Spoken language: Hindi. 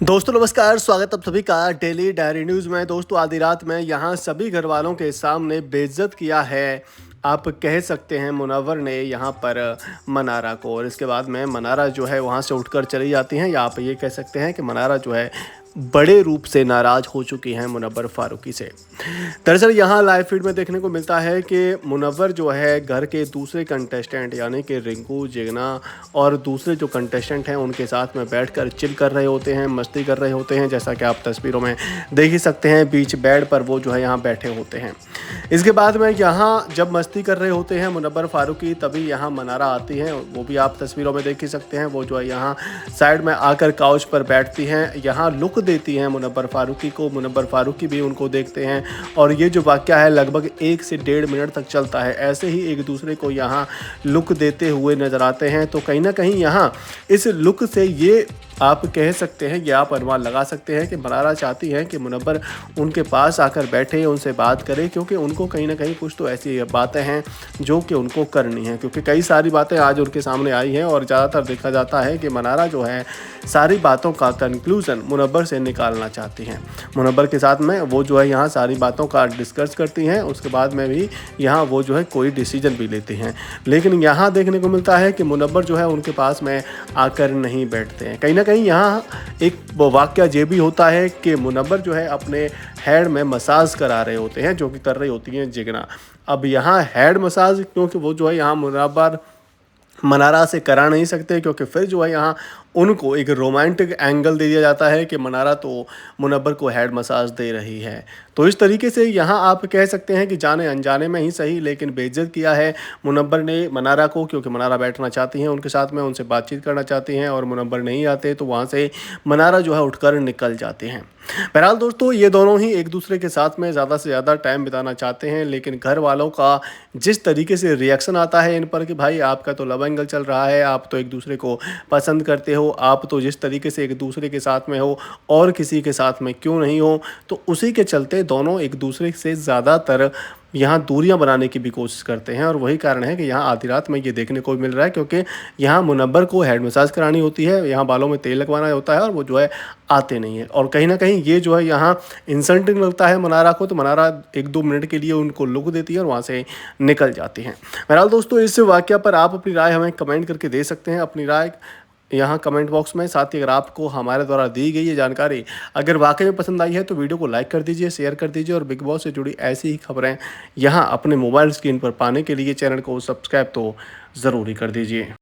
दोस्तों नमस्कार, स्वागत आप सभी का डेली डायरी न्यूज़ में। दोस्तों आधी रात में यहाँ सभी घर वालों के सामने बेइज्जत किया है, आप कह सकते हैं मुनव्वर ने यहाँ पर मनारा को। और इसके बाद में मनारा जो है वहाँ से उठकर चली जाती हैं। या आप ये कह सकते हैं कि मनारा जो है बड़े रूप से नाराज़ हो चुकी हैं मुनव्वर फारूकी से। दरअसल यहाँ लाइव फीड में देखने को मिलता है कि मुनव्वर जो है घर के दूसरे कंटेस्टेंट यानी कि रिंकू, जिगना और दूसरे जो कंटेस्टेंट हैं उनके साथ में बैठकर चिल कर रहे होते हैं, मस्ती कर रहे होते हैं। जैसा कि आप तस्वीरों में देख ही सकते हैं, बीच बेड पर वो जो है यहाँ बैठे होते हैं। इसके बाद में यहाँ जब मस्ती कर रहे होते हैं मुनव्वर फारूकी, तभी यहाँ मनारा आती हैं। वो भी आप तस्वीरों में देख ही सकते हैं। वो जो है यहाँ साइड में आकर काउच पर बैठती हैं, यहाँ लुक देती हैं मुनव्वर फारूकी को। मुनव्वर फारूकी भी उनको देखते हैं और ये जो वाक़या है लगभग 1 से 1.5 मिनट तक चलता है। ऐसे ही एक दूसरे को यहाँ लुक देते हुए नज़र आते हैं। तो कहीं ना कहीं यहाँ इस लुक से ये आप कह सकते हैं, या आप अनुमान लगा सकते हैं कि मनारा चाहती हैं कि मुनव्वर उनके पास आकर बैठे, उनसे बात करे, क्योंकि उनको कहीं ना कहीं कुछ तो ऐसी बातें हैं जो कि उनको करनी है। क्योंकि कई सारी बातें आज उनके सामने आई हैं और ज़्यादातर देखा जाता है कि मनारा जो है सारी बातों का कंक्लूज़न मुनव्वर से निकालना चाहती हैं। मुनव्वर के साथ में वो जो है यहाँ सारी बातों का डिस्कस करती हैं, उसके बाद में भी यहाँ वो जो है कोई डिसीजन भी लेती हैं। लेकिन यहाँ देखने को मिलता है कि मुनव्वर जो है उनके पास में आकर नहीं बैठते हैं। कहीं ना कहीं यहाँ एक वाक़या ये भी होता है कि मुनव्वर जो है अपने हेड में मसाज करा रहे होते हैं, जो कि कर रही होती हैं जिगना। अब यहाँ हेड मसाज क्योंकि वो जो है यहाँ मुनव्वर मनारा से करा नहीं सकते, क्योंकि फिर जो है यहाँ उनको एक रोमांटिक एंगल दे दिया जाता है कि मनारा तो मुनव्वर को हेड मसाज दे रही है। तो इस तरीके से यहाँ आप कह सकते हैं कि जाने अनजाने में ही सही, लेकिन बेइज्जत किया है मुनव्वर ने मनारा को, क्योंकि मनारा बैठना चाहती हैं उनके साथ में, उनसे बातचीत करना चाहती हैं और मुनव्वर नहीं आते तो वहाँ से मनारा जो है उठकर निकल जाते हैं। बहरहाल दोस्तों, ये दोनों ही एक दूसरे के साथ में ज़्यादा से ज़्यादा टाइम बिताना चाहते हैं, लेकिन घर वालों का जिस तरीके से रिएक्शन आता है इन पर कि भाई आपका तो लव एंगल चल रहा है, आप तो एक दूसरे को पसंद करते हो, आप तो जिस तरीके से एक दूसरे के साथ में हो और किसी के साथ में क्यों नहीं हो, तो उसी के चलते दोनों एक दूसरे से ज़्यादातर यहाँ दूरियां बनाने की भी कोशिश करते हैं। और वही कारण है कि यहाँ आधी रात में ये देखने को मिल रहा है, क्योंकि यहाँ मुनव्वर को हेड मसाज करानी होती है, यहाँ बालों में तेल लगवाना होता है और वो जो है आते नहीं है। और कहीं ना कहीं ये जो है यहाँ इंसल्टिंग लगता है मनारा को, तो मनारा 1-2 मिनट के लिए उनको लुक देती है और वहाँ से निकल जाती हैं। बहरहाल दोस्तों, इस वाक़या पर आप अपनी राय हमें कमेंट करके दे सकते हैं, अपनी राय यहाँ कमेंट बॉक्स में। साथ ही अगर आपको हमारे द्वारा दी गई ये जानकारी अगर वाकई में पसंद आई है तो वीडियो को लाइक कर दीजिए, शेयर कर दीजिए और बिग बॉस से जुड़ी ऐसी ही खबरें यहाँ अपने मोबाइल स्क्रीन पर पाने के लिए चैनल को सब्सक्राइब तो ज़रूर ही कर दीजिए।